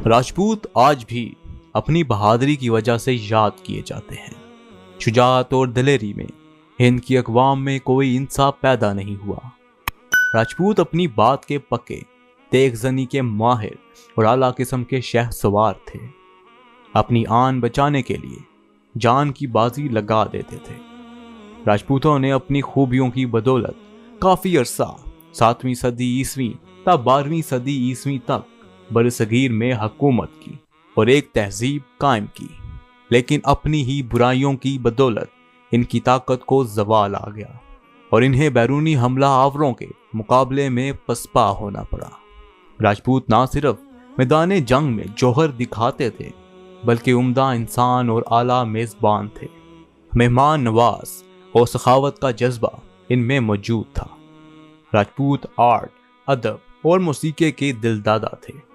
راجپوت آج بھی اپنی بہادری کی وجہ سے یاد کیے جاتے ہیں۔ شجاعت اور دلیری میں ہند کی اقوام میں کوئی انصاف پیدا نہیں ہوا۔ راجپوت اپنی بات کے پکے، تیغ زنی کے ماہر اور اعلیٰ قسم کے شہ سوار تھے۔ اپنی آن بچانے کے لیے جان کی بازی لگا دیتے تھے۔ راجپوتوں نے اپنی خوبیوں کی بدولت کافی عرصہ 7ویں صدی عیسوی تا 12ویں صدی عیسوی تک برصغیر میں حکومت کی اور ایک تہذیب قائم کی، لیکن اپنی ہی برائیوں کی بدولت ان کی طاقت کو زوال آ گیا اور انہیں بیرونی حملہ آوروں کے مقابلے میں پسپا ہونا پڑا۔ راجپوت نہ صرف میدان جنگ میں جوہر دکھاتے تھے بلکہ عمدہ انسان اور اعلیٰ میزبان تھے۔ مہمان نواز اور سخاوت کا جذبہ ان میں موجود تھا۔ راجپوت آرٹ، ادب اور موسیقی کے دل دادا تھے۔